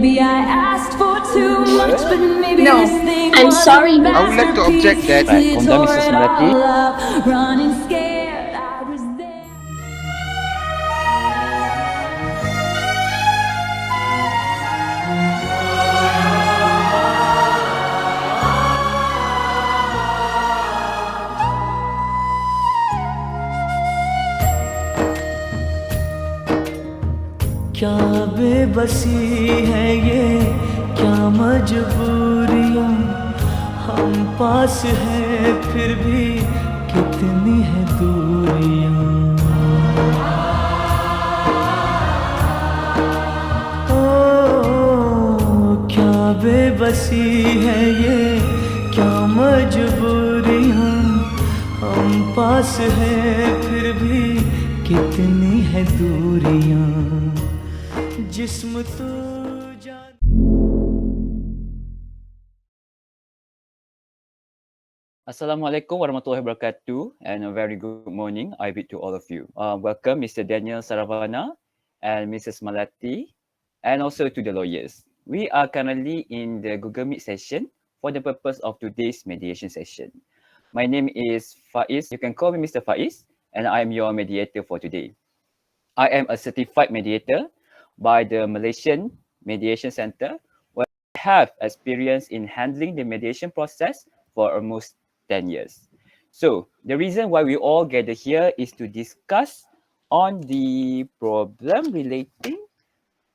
Maybe I asked for too much, but maybe No. this thing I'm was sorry, a ma'am. I would like to object masterpiece. that. Right, You Konda, tore Mrs. it Malati. all up, running scared. I was there. क्या बेबसी है ये, क्या मजबूरियां, हम पास हैं फिर भी कितनी है दूरियां। ओ क्या बेबसी है ये, क्या मजबूरियां, हम पास हैं फिर भी कितनी है दूरियां। जिस्म तू जान Assalamualaikum warahmatullahi wabarakatuh and a very good morning I bid to all of you. Welcome Mr. Daniel Saravana and Mrs. Malati and also to the lawyers. We are currently in the Google Meet session for the purpose of today's mediation session. My name is Faiz. You can call me Mr. Faiz and I am your mediator for today. I am a certified mediator by the Malaysian Mediation Centre where I have experience in handling the mediation process for almost 10 years. So the reason why we all gather here is to discuss on the problem relating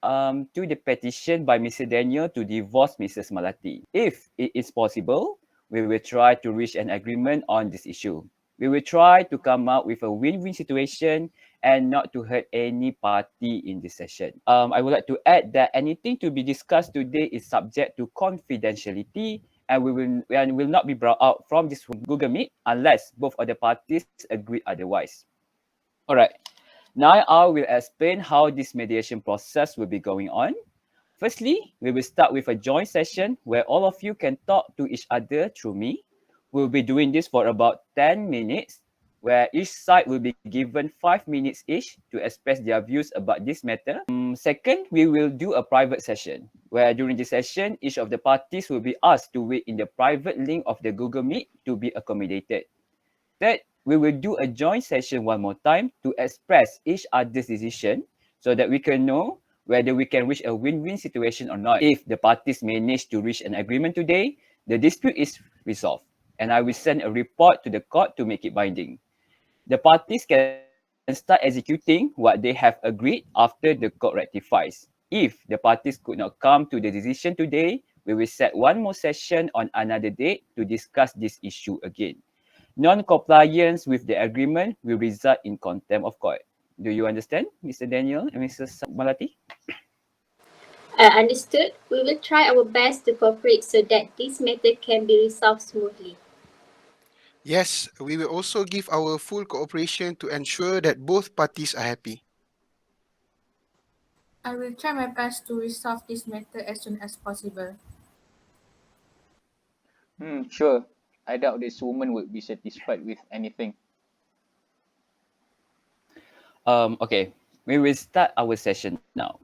to the petition by Mr. Daniel to divorce Mrs. Malati. If it is possible, we will try to reach an agreement on this issue. We will try to come up with a win-win situation and not to hurt any party in this session. I would like to add that anything to be discussed today is subject to confidentiality and will not be brought out from this Google Meet unless both of the parties agree otherwise. All right. Now I will explain how this mediation process will be going on. Firstly, we will start with a joint session where all of you can talk to each other through me. We'll be doing this for about 10 minutes, where each side will be given 5 minutes each to express their views about this matter. Second, we will do a private session, where during this session, each of the parties will be asked to wait in the private link of the Google Meet to be accommodated. Third, we will do a joint session one more time to express each other's decision so that we can know whether we can reach a win-win situation or not. If the parties manage to reach an agreement today, the dispute is resolved and I will send a report to the court to make it binding. The parties can start executing what they have agreed after the court rectifies. If the parties could not come to the decision today, we will set one more session on another date to discuss this issue again. Non-compliance with the agreement will result in contempt of court. Do you understand, Mr. Daniel and Mrs. Malati? Understood. We will try our best to cooperate so that this matter can be resolved smoothly. Yes, we will also give our full cooperation to ensure that both parties are happy. I will try my best to resolve this matter as soon as possible. Sure. I doubt this woman would be satisfied with anything. Okay, we will start our session now.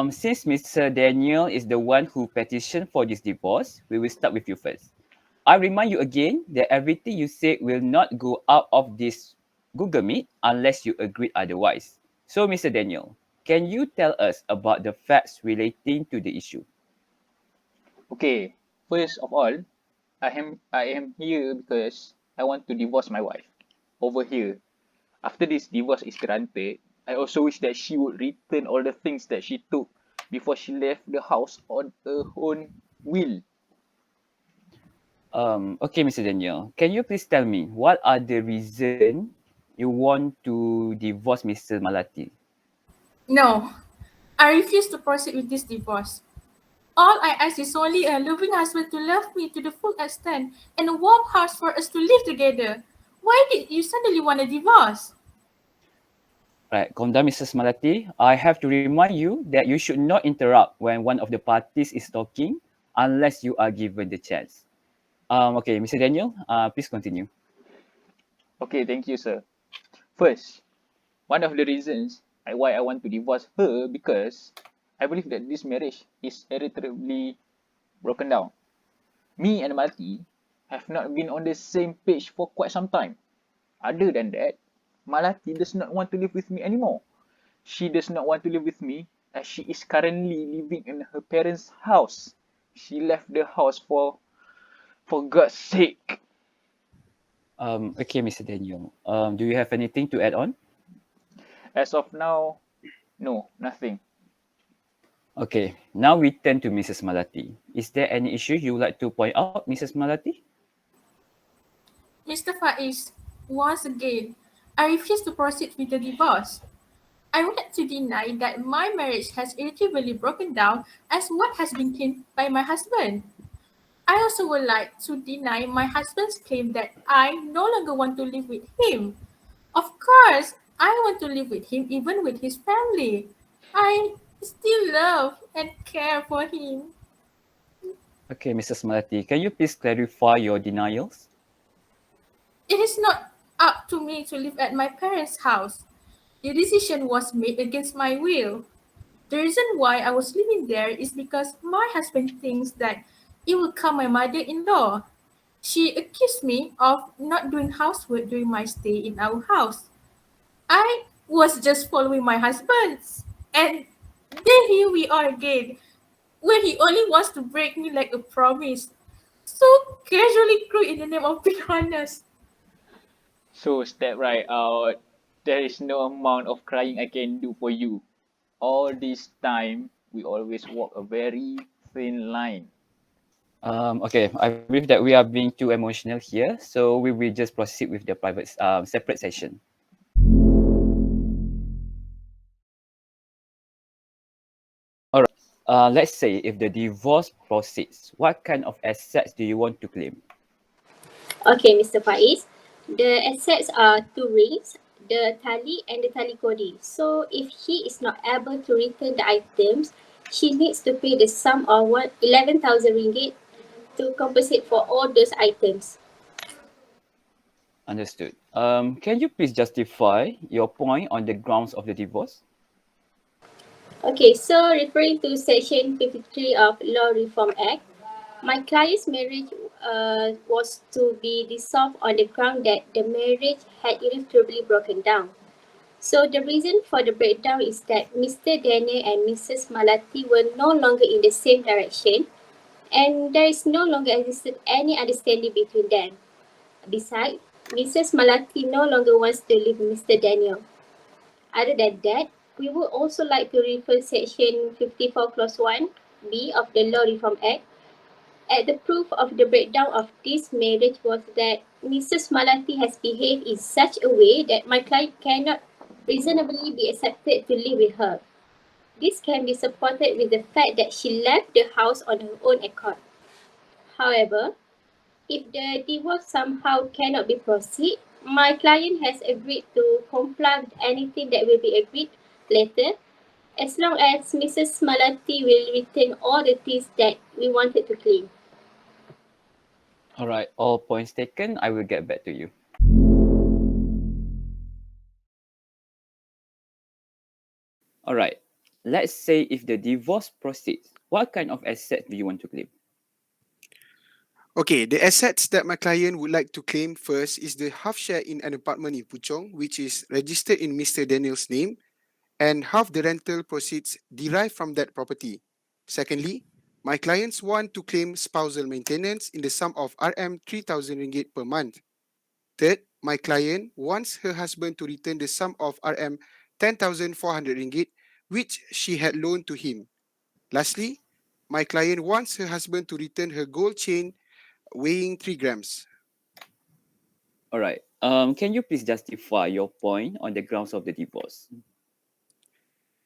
Since Mr. Daniel is the one who petitioned for this divorce, we will start with you first. I remind you again that everything you say will not go out of this Google Meet unless you agree otherwise. So, Mr. Daniel, can you tell us about the facts relating to the issue? Okay, first of all, I am here because I want to divorce my wife. Over here. After this divorce is granted, I also wish that she would return all the things that she took before she left the house on her own will. Okay, Mr. Daniel, can you please tell me what are the reasons you want to divorce Mr. Malati? No, I refuse to proceed with this divorce. All I ask is only a loving husband to love me to the full extent and a warm heart for us to live together. Why did you suddenly want a divorce? Right, Konda, Mrs. Malati, I have to remind you that you should not interrupt when one of the parties is talking unless you are given the chance. Okay, Mr. Daniel, please continue. Okay, thank you, sir. First, one of the reasons why I want to divorce her because I believe that this marriage is irretrievably broken down. Me and Malati have not been on the same page for quite some time. Other than that, Malati does not want to live with me anymore. She does not want to live with me as she is currently living in her parents' house. She left the house for God's sake. Okay, Mr. Daniel. Do you have anything to add on? As of now, no, nothing. Okay, now we turn to Mrs. Malati. Is there any issue you would like to point out, Mrs. Malati? Mr. Faiz, once again, I refuse to proceed with the divorce. I would like to deny that my marriage has irretrievably broken down as what has been claimed by my husband. I also would like to deny my husband's claim that I no longer want to live with him. Of course, I want to live with him even with his family. I still love and care for him. Okay, Mrs. Malati, can you please clarify your denials? It is not up to me to live at my parents' house. The decision was made against my will. The reason why I was living there is because my husband thinks that it will calm my mother-in-law. She accused me of not doing housework during my stay in our house. I was just following my husband's. And then here we are again, where he only wants to break me like a promise. So casually cruel in the name of being honest. So step right out. There is no amount of crying I can do for you. All this time, we always walk a very thin line. Okay, I believe that we are being too emotional here, so we will just proceed with the separate session. All right. Let's say if the divorce proceeds, what kind of assets do you want to claim? Okay, Mr. Faiz. The assets are two rings, the tali and the tali kodi. So if he is not able to return the items, she needs to pay the sum of 11,000 ringgit to compensate for all those items. Understood. Can you please justify your point on the grounds of the divorce? Okay, so referring to Section 53 of Law Reform Act, my client's marriage was to be dissolved on the ground that the marriage had irretrievably broken down. So the reason for the breakdown is that Mr. Daniel and Mrs. Malati were no longer in the same direction and there is no longer existed any understanding between them. Besides, Mrs. Malati no longer wants to live with Mr. Daniel. Other than that, we would also like to refer Section 54 Clause 1B of the Law Reform Act. At the proof of the breakdown of this marriage was that Mrs. Malati has behaved in such a way that my client cannot reasonably be accepted to live with her. This can be supported with the fact that she left the house on her own accord. However, if the divorce somehow cannot be proceeded, my client has agreed to comply with anything that will be agreed later, as long as Mrs. Malati will retain all the things that we wanted to claim. All right, all points taken. I will get back to you. All right, let's say if the divorce proceeds, what kind of assets do you want to claim? Okay, the assets that my client would like to claim first is the half share in an apartment in Puchong, which is registered in Mr. Daniel's name, and half the rental proceeds derived from that property. Secondly, my clients want to claim spousal maintenance in the sum of RM 3,000 ringgit per month. Third, my client wants her husband to return the sum of RM 10,400 ringgit, which she had loaned to him. Lastly, my client wants her husband to return her gold chain weighing 3 grams. All right. Can you please justify your point on the grounds of the divorce?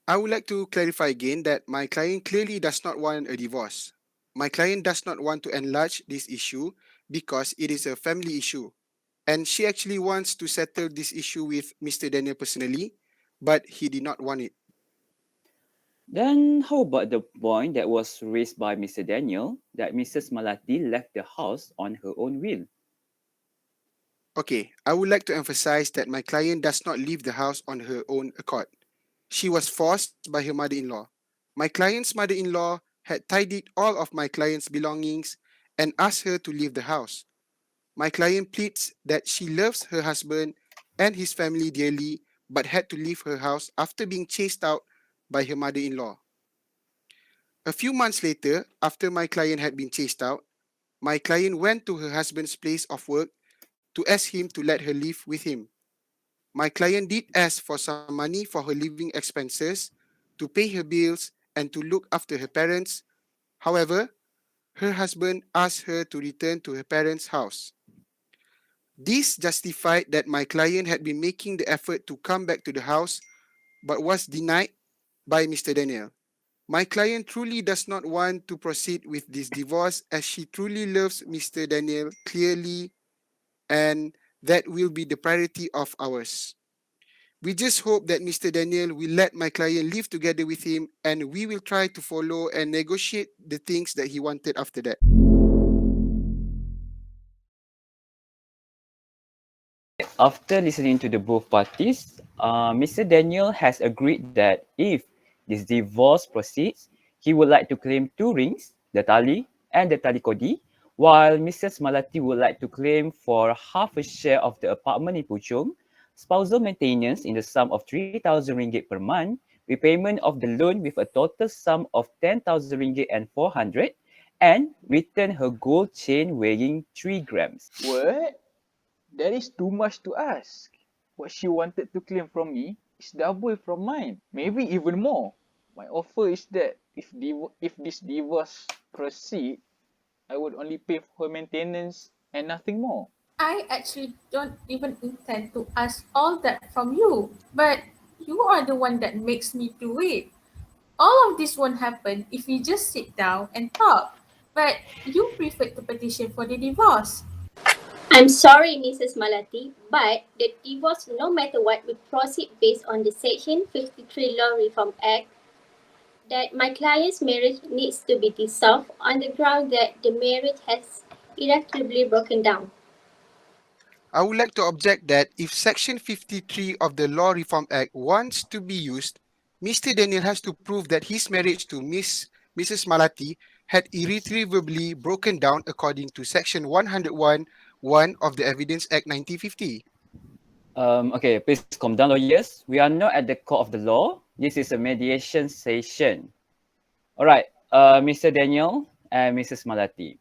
I would like to clarify again that my client clearly does not want a divorce. My client does not want to enlarge this issue because it is a family issue. And she actually wants to settle this issue with Mr. Daniel personally, but he did not want it. Then how about the point that was raised by Mr. Daniel that Mrs. Malati left the house on her own will? Okay, I would like to emphasize that my client does not leave the house on her own accord. She was forced by her mother-in-law. My client's mother-in-law had tidied all of my client's belongings and asked her to leave the house. My client pleads that she loves her husband and his family dearly but had to leave her house after being chased out by her mother-in-law. A few months later, after my client had been chased out, my client went to her husband's place of work to ask him to let her live with him. My client did ask for some money for her living expenses, to pay her bills, and to look after her parents. However, her husband asked her to return to her parents' house. This justified that my client had been making the effort to come back to the house but was denied by Mr. Daniel. My client truly does not want to proceed with this divorce as she truly loves Mr. Daniel clearly, and that will be the priority of ours. We just hope that Mr. Daniel will let my client live together with him, and we will try to follow and negotiate the things that he wanted after that. After listening to the both parties, Mr. Daniel has agreed that if this divorce proceeds, he would like to claim 2 rings, the tali and the tali kodi, while Mrs. Malati would like to claim for half a share of the apartment in Puchong, spousal maintenance in the sum of 3,000 ringgit per month, repayment of the loan with a total sum of 10,000 ringgit and 400, and return her gold chain weighing 3 grams. What? That is too much to ask. What she wanted to claim from me is double from mine, maybe even more. My offer is that if this divorce proceed, I would only pay for her maintenance and nothing more. I actually don't even intend to ask all that from you, but you are the one that makes me do it. All of this won't happen if we just sit down and talk, but you prefer to petition for the divorce. I'm sorry, Mrs. Malati, but the divorce, no matter what, will proceed based on the Section 53 Law Reform Act that my client's marriage needs to be dissolved on the ground that the marriage has irretrievably broken down. I would like to object that if Section 53 of the Law Reform Act wants to be used, Mr. Daniel has to prove that his marriage to Mrs. Malati had irretrievably broken down according to Section 101(1) of the Evidence Act 1950. Okay, please calm down, lawyers. We are not at the court of the law. This is a mediation session. All right, Mr. Daniel and Mrs. Malati.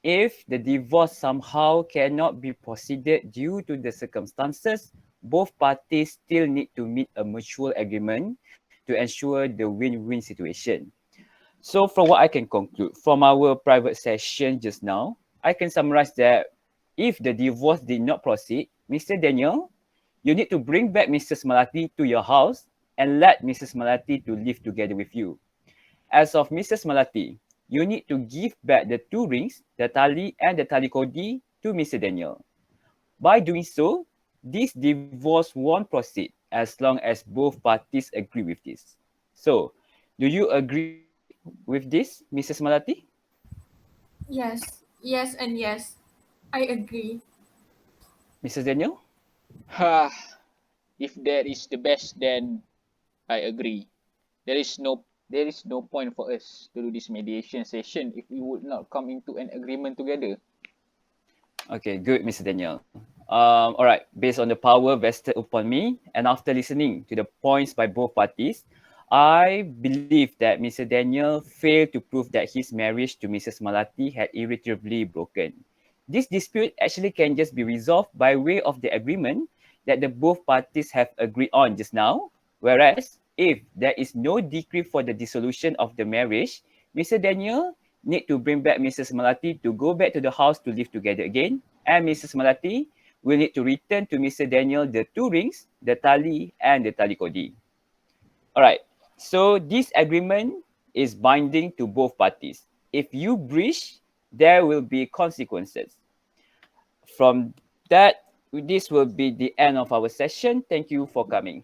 If the divorce somehow cannot be proceeded due to the circumstances, both parties still need to meet a mutual agreement to ensure the win-win situation. So from what I can conclude from our private session just now, I can summarize that if the divorce did not proceed, Mr. Daniel, you need to bring back Mrs. Malati to your house and let Mrs. Malati to live together with you. As of Mrs. Malati, you need to give back the 2 rings, the tali and the tali kodi to Mr. Daniel. By doing so, this divorce won't proceed as long as both parties agree with this. So, do you agree with this, Mrs. Malati? Yes, yes, and yes. I agree. Mrs. Daniel? Ha! If that is the best, then I agree. There is no point for us to do this mediation session if we would not come into an agreement together. Okay, good, Mr. Daniel. All right, based on the power vested upon me and after listening to the points by both parties, I believe that Mr. Daniel failed to prove that his marriage to Mrs. Malati had irretrievably broken. This dispute actually can just be resolved by way of the agreement that the both parties have agreed on just now, whereas if there is no decree for the dissolution of the marriage, Mr. Daniel need to bring back Mrs. Malati to go back to the house to live together again, and Mrs. Malati will need to return to Mr. Daniel the 2 rings, the tali, and the tali kodi. All right, so this agreement is binding to both parties. If you breach, there will be consequences. From that, this will be the end of our session. Thank you for coming.